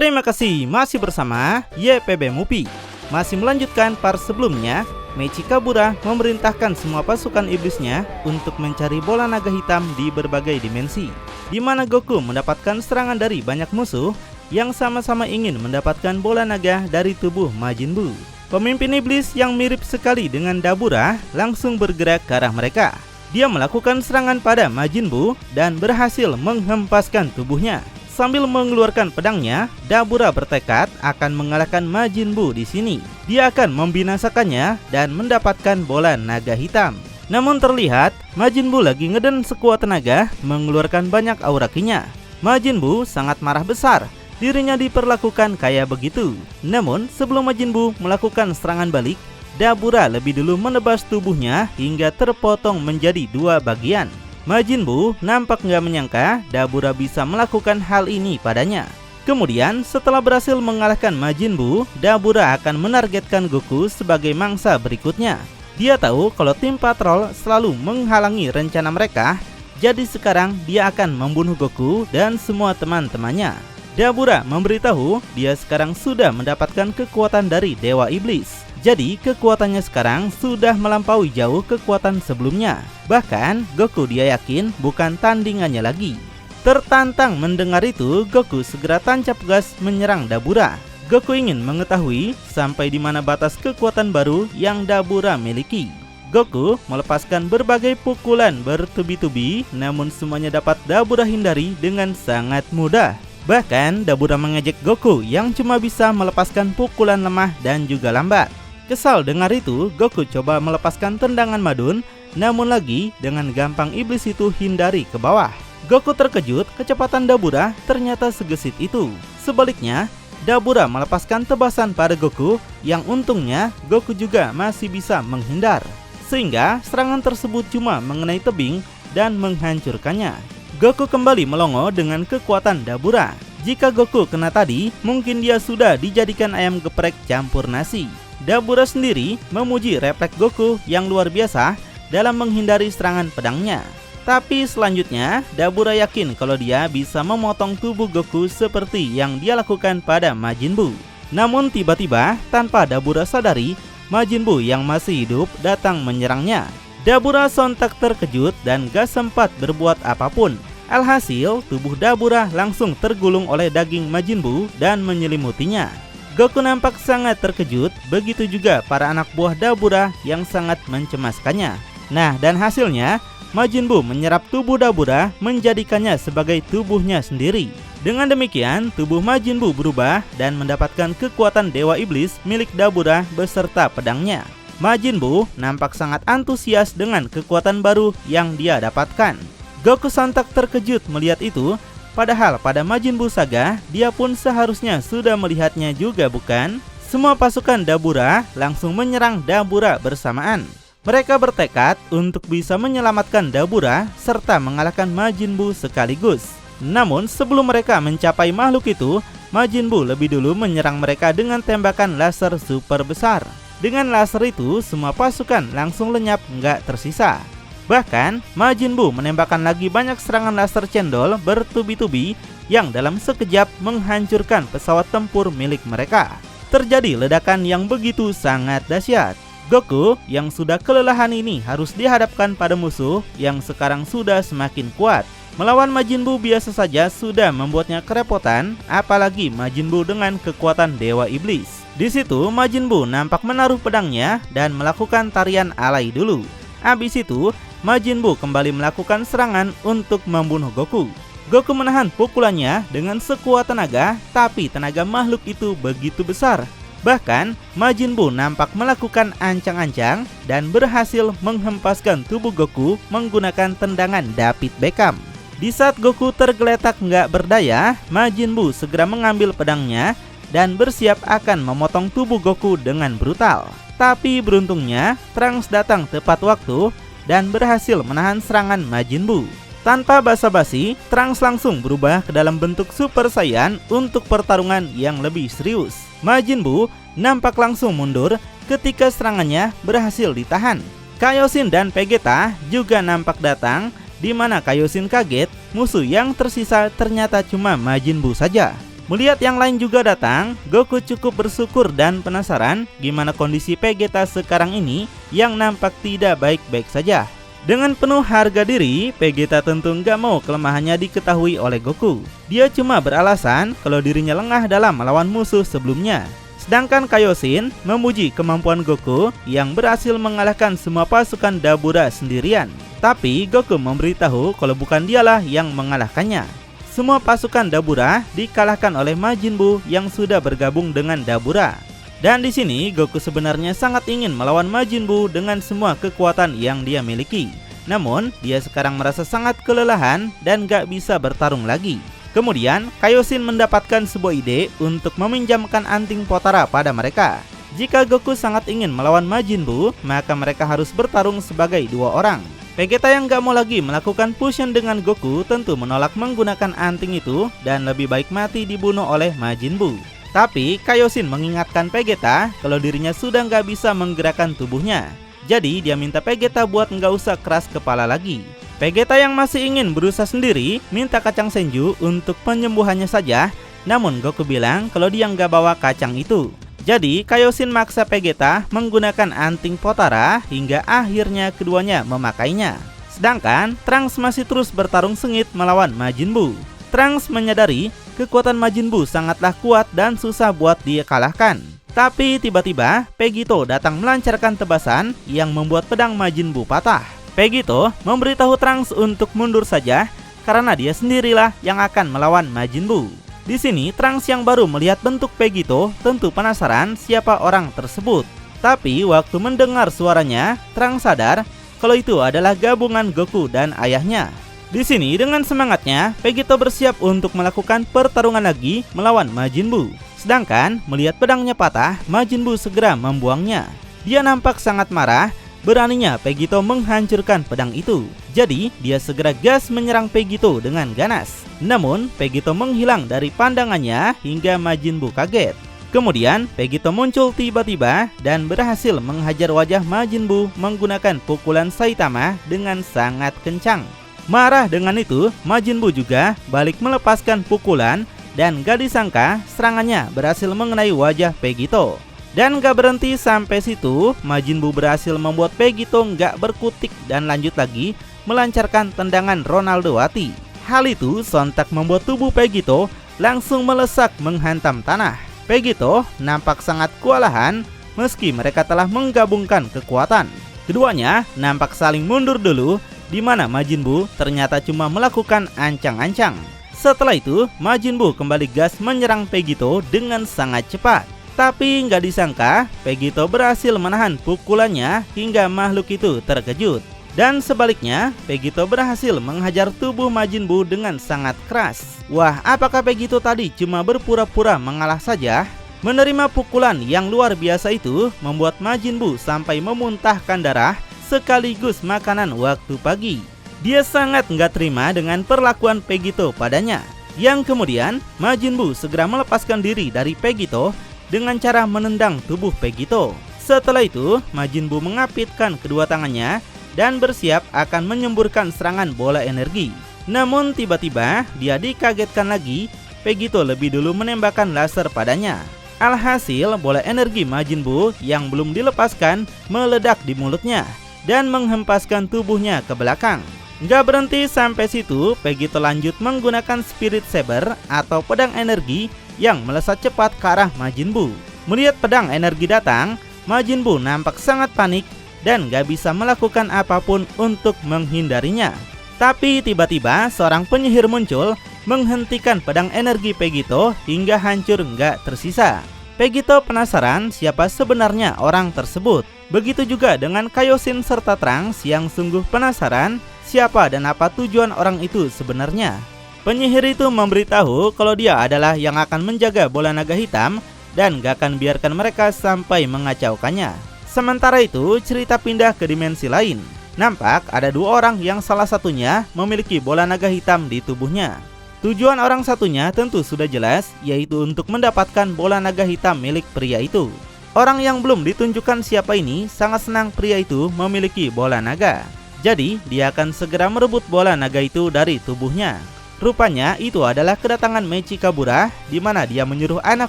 Terima kasih masih bersama YPB Movie. Masih melanjutkan part sebelumnya, Mechikabura memerintahkan semua pasukan iblisnya untuk mencari bola naga hitam di berbagai dimensi, di mana Goku mendapatkan serangan dari banyak musuh yang sama-sama ingin mendapatkan bola naga dari tubuh Majin Buu. Pemimpin iblis yang mirip sekali dengan Dabura langsung bergerak ke arah mereka. Dia melakukan serangan pada Majin Buu dan berhasil menghempaskan tubuhnya. Sambil mengeluarkan pedangnya, Dabura bertekad akan mengalahkan Majin Buu di sini. Dia akan membinasakannya dan mendapatkan bola naga hitam. Namun terlihat Majin Buu lagi ngeden sekuat tenaga, mengeluarkan banyak aura kinya. Majin Buu sangat marah besar. Dirinya diperlakukan kayak begitu. Namun sebelum Majin Buu melakukan serangan balik, Dabura lebih dulu menebas tubuhnya hingga terpotong menjadi dua bagian. Majin Buu nampak nggak menyangka Dabura bisa melakukan hal ini padanya. Kemudian setelah berhasil mengalahkan Majin Buu, Dabura akan menargetkan Goku sebagai mangsa berikutnya. Dia tahu kalau tim patrol selalu menghalangi rencana mereka, jadi sekarang dia akan membunuh Goku dan semua teman-temannya. Dabura memberitahu dia sekarang sudah mendapatkan kekuatan dari Dewa Iblis. Jadi kekuatannya sekarang sudah melampaui jauh kekuatan sebelumnya. Bahkan Goku dia yakin bukan tandingannya lagi. Tertantang mendengar itu, Goku segera tancap gas menyerang Dabura. Goku ingin mengetahui sampai di mana batas kekuatan baru yang Dabura miliki. Goku melepaskan berbagai pukulan bertubi-tubi, namun semuanya dapat Dabura hindari dengan sangat mudah. Bahkan Dabura mengejek Goku yang cuma bisa melepaskan pukulan lemah dan juga lambat. Kesal dengar itu, Goku coba melepaskan tendangan madun, namun lagi dengan gampang iblis itu hindari ke bawah. Goku terkejut kecepatan Dabura ternyata segesit itu. Sebaliknya, Dabura melepaskan tebasan pada Goku yang untungnya Goku juga masih bisa menghindar. Sehingga serangan tersebut cuma mengenai tebing dan menghancurkannya. Goku kembali melongo dengan kekuatan Dabura. Jika Goku kena tadi, mungkin dia sudah dijadikan ayam geprek campur nasi. Dabura sendiri memuji refleks Goku yang luar biasa dalam menghindari serangan pedangnya. Tapi selanjutnya, Dabura yakin kalau dia bisa memotong tubuh Goku seperti yang dia lakukan pada Majin Buu. Namun tiba-tiba, tanpa Dabura sadari, Majin Buu yang masih hidup datang menyerangnya. Dabura sontak terkejut dan gak sempat berbuat apapun. Alhasil, tubuh Dabura langsung tergulung oleh daging Majin Buu dan menyelimutinya. Goku nampak sangat terkejut, begitu juga para anak buah Dabura yang sangat mencemaskannya. Nah, dan hasilnya, Majin Buu menyerap tubuh Dabura menjadikannya sebagai tubuhnya sendiri. Dengan demikian, tubuh Majin Buu berubah dan mendapatkan kekuatan Dewa Iblis milik Dabura beserta pedangnya. Majin Buu nampak sangat antusias dengan kekuatan baru yang dia dapatkan. Goku sontak terkejut melihat itu. Padahal pada Majin Buu Saga, dia pun seharusnya sudah melihatnya juga bukan? Semua pasukan Dabura langsung menyerang Dabura bersamaan. Mereka bertekad untuk bisa menyelamatkan Dabura serta mengalahkan Majin Buu sekaligus. Namun sebelum mereka mencapai makhluk itu, Majin Buu lebih dulu menyerang mereka dengan tembakan laser super besar. Dengan laser itu, semua pasukan langsung lenyap nggak tersisa. Bahkan, Majin Buu menembakkan lagi banyak serangan laser cendol bertubi-tubi yang dalam sekejap menghancurkan pesawat tempur milik mereka. Terjadi ledakan yang begitu sangat dahsyat. Goku yang sudah kelelahan ini harus dihadapkan pada musuh yang sekarang sudah semakin kuat. Melawan Majin Buu biasa saja sudah membuatnya kerepotan, apalagi Majin Buu dengan kekuatan Dewa Iblis. Di situ Majin Buu nampak menaruh pedangnya dan melakukan tarian alay dulu. Habis itu, Majin Buu kembali melakukan serangan untuk membunuh Goku. Goku menahan pukulannya dengan sekuat tenaga, tapi tenaga makhluk itu begitu besar. Bahkan, Majin Buu nampak melakukan ancang-ancang dan berhasil menghempaskan tubuh Goku menggunakan tendangan David Beckham. Di saat Goku tergeletak nggak berdaya, Majin Buu segera mengambil pedangnya dan bersiap akan memotong tubuh Goku dengan brutal. Tapi beruntungnya, Trunks datang tepat waktu dan berhasil menahan serangan Majin Buu. Tanpa basa-basi, Trunks langsung berubah ke dalam bentuk Super Saiyan untuk pertarungan yang lebih serius. Majin Buu nampak langsung mundur ketika serangannya berhasil ditahan. Kaioshin dan Vegeta juga nampak datang, di mana Kaioshin kaget musuh yang tersisa ternyata cuma Majin Buu saja. Melihat yang lain juga datang, Goku cukup bersyukur dan penasaran gimana kondisi Vegeta sekarang ini yang nampak tidak baik-baik saja. Dengan penuh harga diri, Vegeta tentu nggak mau kelemahannya diketahui oleh Goku. Dia cuma beralasan kalau dirinya lengah dalam melawan musuh sebelumnya. Sedangkan Kaioshin memuji kemampuan Goku yang berhasil mengalahkan semua pasukan Dabura sendirian. Tapi Goku memberitahu kalau bukan dialah yang mengalahkannya. Semua pasukan Dabura dikalahkan oleh Majin Buu yang sudah bergabung dengan Dabura. Dan di sini Goku sebenarnya sangat ingin melawan Majin Buu dengan semua kekuatan yang dia miliki. Namun dia sekarang merasa sangat kelelahan dan gak bisa bertarung lagi. Kemudian Kaioshin mendapatkan sebuah ide untuk meminjamkan anting Potara pada mereka. Jika Goku sangat ingin melawan Majin Buu, maka mereka harus bertarung sebagai dua orang. Vegeta yang gak mau lagi melakukan fusion dengan Goku tentu menolak menggunakan anting itu dan lebih baik mati dibunuh oleh Majin Buu. Tapi Kaioshin mengingatkan Vegeta kalau dirinya sudah gak bisa menggerakkan tubuhnya. Jadi dia minta Vegeta buat gak usah keras kepala lagi. Vegeta yang masih ingin berusaha sendiri minta kacang Senju untuk penyembuhannya saja. Namun Goku bilang kalau dia gak bawa kacang itu. Jadi Kaioshin maksa Vegeta menggunakan anting Potara hingga akhirnya keduanya memakainya. Sedangkan Trunks masih terus bertarung sengit melawan Majin Buu. Trunks menyadari kekuatan Majin Buu sangatlah kuat dan susah buat dia kalahkan. Tapi tiba-tiba Vegito datang melancarkan tebasan yang membuat pedang Majin Buu patah. Vegito memberitahu Trunks untuk mundur saja karena dia sendirilah yang akan melawan Majin Buu. Di sini Trunks yang baru melihat bentuk Vegito tentu penasaran siapa orang tersebut. Tapi waktu mendengar suaranya, Trunks sadar kalau itu adalah gabungan Goku dan ayahnya. Di sini dengan semangatnya, Vegito bersiap untuk melakukan pertarungan lagi melawan Majin Buu. Sedangkan melihat pedangnya patah, Majin Buu segera membuangnya. Dia nampak sangat marah. Beraninya Vegito menghancurkan pedang itu. Jadi dia segera gas menyerang Vegito dengan ganas. Namun Vegito menghilang dari pandangannya hingga Majin Buu kaget. Kemudian Vegito muncul tiba-tiba dan berhasil menghajar wajah Majin Buu menggunakan pukulan Saitama dengan sangat kencang. Marah dengan itu, Majin Buu juga balik melepaskan pukulan dan gak disangka serangannya berhasil mengenai wajah Vegito. Dan gak berhenti sampai situ, Majin Buu berhasil membuat Vegito gak berkutik dan lanjut lagi melancarkan tendangan Ronaldo Wati. Hal itu sontak membuat tubuh Vegito langsung melesak menghantam tanah. Vegito nampak sangat kewalahan meski mereka telah menggabungkan kekuatan. Keduanya nampak saling mundur dulu, di mana Majin Buu ternyata cuma melakukan ancang-ancang. Setelah itu, Majin Buu kembali gas menyerang Vegito dengan sangat cepat. Tapi nggak disangka, Vegito berhasil menahan pukulannya hingga makhluk itu terkejut. Dan sebaliknya, Vegito berhasil menghajar tubuh Majin Buu dengan sangat keras. Wah, apakah Vegito tadi cuma berpura-pura mengalah saja? Menerima pukulan yang luar biasa itu membuat Majin Buu sampai memuntahkan darah sekaligus makanan waktu pagi. Dia sangat nggak terima dengan perlakuan Vegito padanya. Yang kemudian, Majin Buu segera melepaskan diri dari Vegito dengan cara menendang tubuh Vegito. Setelah itu, Majin Buu mengapitkan kedua tangannya dan bersiap akan menyemburkan serangan bola energi. Namun tiba-tiba dia dikagetkan lagi, Vegito lebih dulu menembakkan laser padanya. Alhasil bola energi Majin Buu yang belum dilepaskan meledak di mulutnya dan menghempaskan tubuhnya ke belakang. Gak berhenti sampai situ, Vegito lanjut menggunakan Spirit Saber atau pedang energi yang melesat cepat ke arah Majin Buu. Melihat pedang energi datang, Majin Buu nampak sangat panik dan gak bisa melakukan apapun untuk menghindarinya. Tapi tiba-tiba seorang penyihir muncul menghentikan pedang energi Vegito hingga hancur gak tersisa. Vegito penasaran siapa sebenarnya orang tersebut. Begitu juga dengan Kaioshin serta Trunks yang sungguh penasaran siapa dan apa tujuan orang itu sebenarnya. Penyihir itu memberitahu kalau dia adalah yang akan menjaga bola naga hitam dan gak akan biarkan mereka sampai mengacaukannya. Sementara itu, cerita pindah ke dimensi lain. Nampak ada dua orang yang salah satunya memiliki bola naga hitam di tubuhnya. Tujuan orang satunya tentu sudah jelas, yaitu untuk mendapatkan bola naga hitam milik pria itu. Orang yang belum ditunjukkan siapa ini sangat senang pria itu memiliki bola naga. Jadi dia akan segera merebut bola naga itu dari tubuhnya. Rupanya itu adalah kedatangan Mechikabura, di mana dia menyuruh anak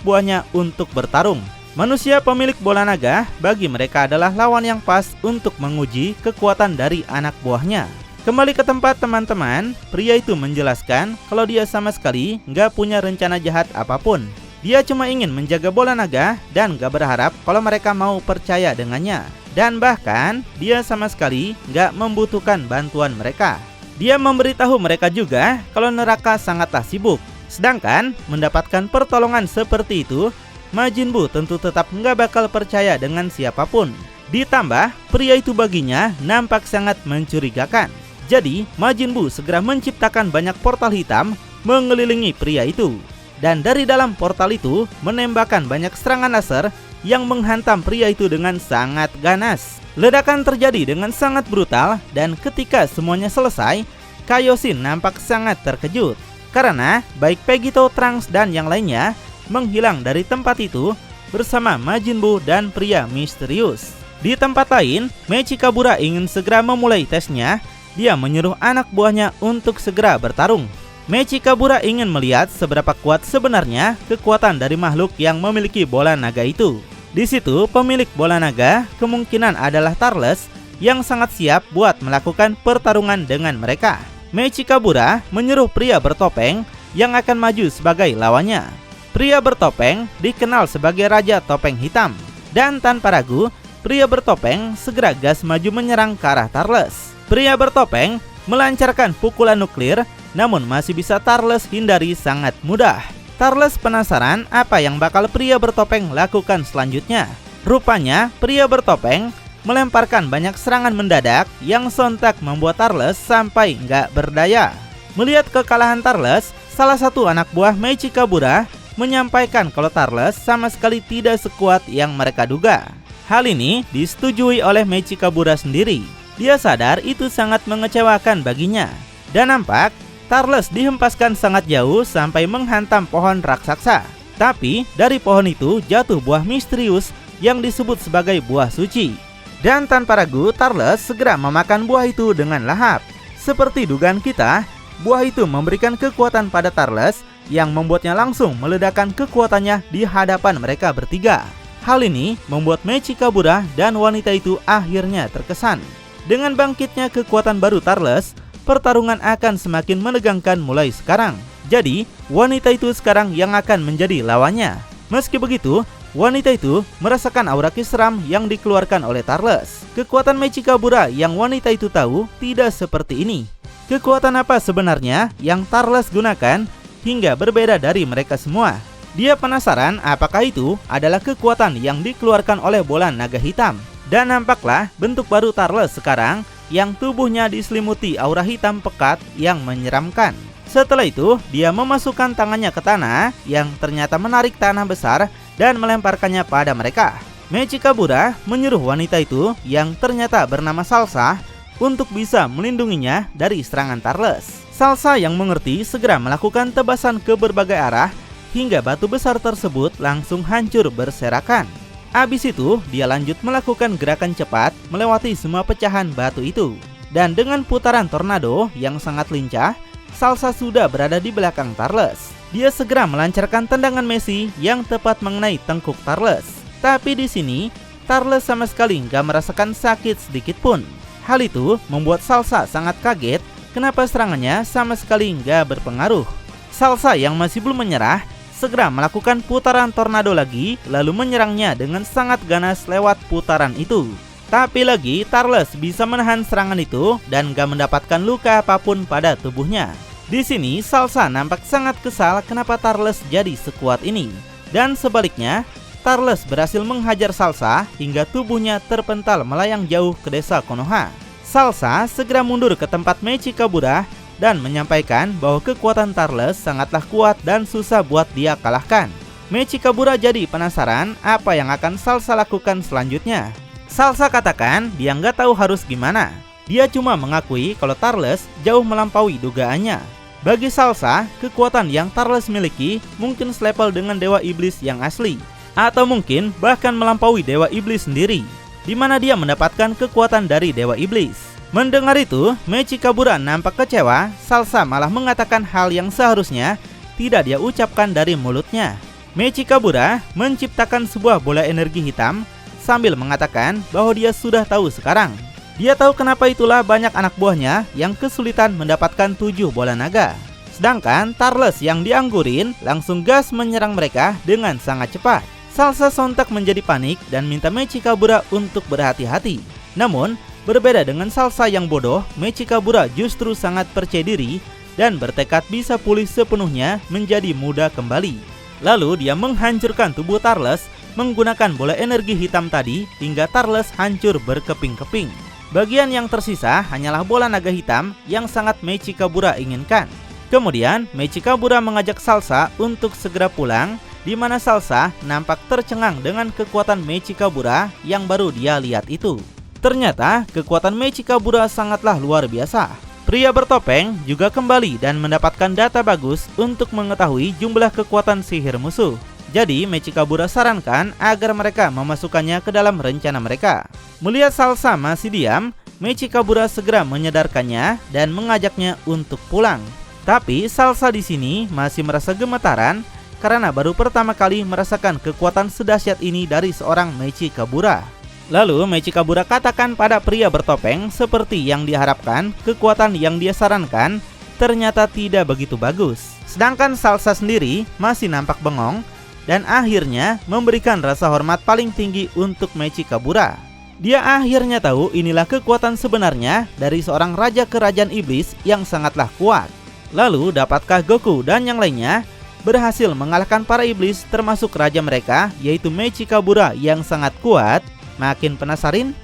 buahnya untuk bertarung. Manusia pemilik bola naga bagi mereka adalah lawan yang pas untuk menguji kekuatan dari anak buahnya. Kembali ke tempat teman-teman, pria itu menjelaskan kalau dia sama sekali nggak punya rencana jahat apapun. Dia cuma ingin menjaga bola naga dan gak berharap kalau mereka mau percaya dengannya. Dan bahkan dia sama sekali nggak membutuhkan bantuan mereka. Dia memberitahu mereka juga kalau neraka sangatlah sibuk. Sedangkan mendapatkan pertolongan seperti itu, Majin Buu tentu tetap nggak bakal percaya dengan siapapun. Ditambah, pria itu baginya nampak sangat mencurigakan. Jadi, Majin Buu segera menciptakan banyak portal hitam mengelilingi pria itu. Dan dari dalam portal itu menembakkan banyak serangan laser yang menghantam pria itu dengan sangat ganas. Ledakan terjadi dengan sangat brutal dan ketika semuanya selesai, Kaioshin nampak sangat terkejut karena baik Vegito, Trunks, dan yang lainnya menghilang dari tempat itu bersama Majin Buu dan pria misterius. Di tempat lain, Mechikabura ingin segera memulai tesnya. Dia menyuruh anak buahnya untuk segera bertarung. Mechikabura ingin melihat seberapa kuat sebenarnya kekuatan dari makhluk yang memiliki bola naga itu. Di situ pemilik bola naga kemungkinan adalah Turles yang sangat siap buat melakukan pertarungan dengan mereka. Mechikabura menyuruh pria bertopeng yang akan maju sebagai lawannya. Pria bertopeng dikenal sebagai Raja Topeng Hitam. Dan tanpa ragu, pria bertopeng segera gas maju menyerang ke arah Turles. Pria bertopeng melancarkan pukulan nuklir, namun masih bisa Turles hindari sangat mudah. Turles penasaran apa yang bakal pria bertopeng lakukan selanjutnya. Rupanya pria bertopeng melemparkan banyak serangan mendadak yang sontak membuat Turles sampai nggak berdaya. Melihat kekalahan Turles, salah satu anak buah Mechikabura menyampaikan kalau Turles sama sekali tidak sekuat yang mereka duga. Hal ini disetujui oleh Mechikabura sendiri. Dia sadar itu sangat mengecewakan baginya. Dan nampak Turles dihempaskan sangat jauh sampai menghantam pohon raksasa. Tapi dari pohon itu jatuh buah misterius yang disebut sebagai buah suci. Dan tanpa ragu Turles segera memakan buah itu dengan lahap. Seperti dugaan kita, buah itu memberikan kekuatan pada Turles yang membuatnya langsung meledakkan kekuatannya di hadapan mereka bertiga. Hal ini membuat Mechikabura dan wanita itu akhirnya terkesan. Dengan bangkitnya kekuatan baru Turles, pertarungan akan semakin menegangkan mulai sekarang. Jadi, wanita itu sekarang yang akan menjadi lawannya. Meski begitu, wanita itu merasakan aura seram yang dikeluarkan oleh Turles. Kekuatan Mechikabura yang wanita itu tahu tidak seperti ini. Kekuatan apa sebenarnya yang Turles gunakan hingga berbeda dari mereka semua? Dia penasaran apakah itu adalah kekuatan yang dikeluarkan oleh bola naga hitam. Dan nampaklah bentuk baru Turles sekarang yang tubuhnya diselimuti aura hitam pekat yang menyeramkan. Setelah itu, dia memasukkan tangannya ke tanah yang ternyata menarik tanah besar dan melemparkannya pada mereka. Mechikabura menyuruh wanita itu yang ternyata bernama Salsa untuk bisa melindunginya dari serangan Turles. Salsa yang mengerti segera melakukan tebasan ke berbagai arah hingga batu besar tersebut langsung hancur berserakan. Abis itu, dia lanjut melakukan gerakan cepat melewati semua pecahan batu itu. Dan dengan putaran tornado yang sangat lincah, Salsa sudah berada di belakang Turles. Dia segera melancarkan tendangan Messi yang tepat mengenai tengkuk Turles. Tapi di sini, Turles sama sekali nggak merasakan sakit sedikit pun. Hal itu membuat Salsa sangat kaget kenapa serangannya sama sekali nggak berpengaruh. Salsa yang masih belum menyerah segera melakukan putaran tornado lagi lalu menyerangnya dengan sangat ganas lewat putaran itu. Tapi lagi Turles bisa menahan serangan itu dan gak mendapatkan luka apapun pada tubuhnya. Di sini Salsa nampak sangat kesal kenapa Turles jadi sekuat ini. Dan sebaliknya, Turles berhasil menghajar Salsa hingga tubuhnya terpental melayang jauh ke desa Konoha. Salsa segera mundur ke tempat Mechikabura dan menyampaikan bahwa kekuatan Turles sangatlah kuat dan susah buat dia kalahkan. Mechikabura jadi penasaran apa yang akan Salsa lakukan selanjutnya. Salsa katakan dia nggak tahu harus gimana. Dia cuma mengakui kalau Turles jauh melampaui dugaannya. Bagi Salsa, kekuatan yang Turles miliki mungkin selevel dengan Dewa Iblis yang asli, atau mungkin bahkan melampaui Dewa Iblis sendiri, di mana dia mendapatkan kekuatan dari Dewa Iblis. Mendengar itu, Mechikabura nampak kecewa. Salsa malah mengatakan hal yang seharusnya tidak dia ucapkan dari mulutnya. Mechikabura menciptakan sebuah bola energi hitam sambil mengatakan bahwa dia sudah tahu sekarang. Dia tahu kenapa itulah banyak anak buahnya yang kesulitan mendapatkan 7 bola naga. Sedangkan Tarles yang dianggurin langsung gas menyerang mereka dengan sangat cepat. Salsa sontak menjadi panik dan minta Mechikabura untuk berhati-hati. Namun, berbeda dengan Salsa yang bodoh, Mechikabura justru sangat percaya diri dan bertekad bisa pulih sepenuhnya menjadi muda kembali. Lalu dia menghancurkan tubuh Tarles menggunakan bola energi hitam tadi hingga Tarles hancur berkeping-keping. Bagian yang tersisa hanyalah bola naga hitam yang sangat Mechikabura inginkan. Kemudian Mechikabura mengajak Salsa untuk segera pulang, di mana Salsa nampak tercengang dengan kekuatan Mechikabura yang baru dia lihat itu. Ternyata kekuatan Mechikabura sangatlah luar biasa. Pria bertopeng juga kembali dan mendapatkan data bagus untuk mengetahui jumlah kekuatan sihir musuh. Jadi Mechikabura sarankan agar mereka memasukkannya ke dalam rencana mereka. Melihat Salsa masih diam, Mechikabura segera menyadarkannya dan mengajaknya untuk pulang. Tapi Salsa di sini masih merasa gemetaran karena baru pertama kali merasakan kekuatan sedahsyat ini dari seorang Mechikabura. Lalu Mechikabura katakan pada pria bertopeng seperti yang diharapkan, kekuatan yang dia sarankan ternyata tidak begitu bagus. Sedangkan Salsa sendiri masih nampak bengong dan akhirnya memberikan rasa hormat paling tinggi untuk Mechikabura. Dia akhirnya tahu inilah kekuatan sebenarnya dari seorang raja kerajaan iblis yang sangatlah kuat. Lalu dapatkah Goku dan yang lainnya berhasil mengalahkan para iblis termasuk raja mereka yaitu Mechikabura yang sangat kuat? Makin penasaran?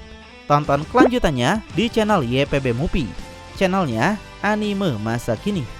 Tonton kelanjutannya di channel YPB Movie, channelnya anime masa kini.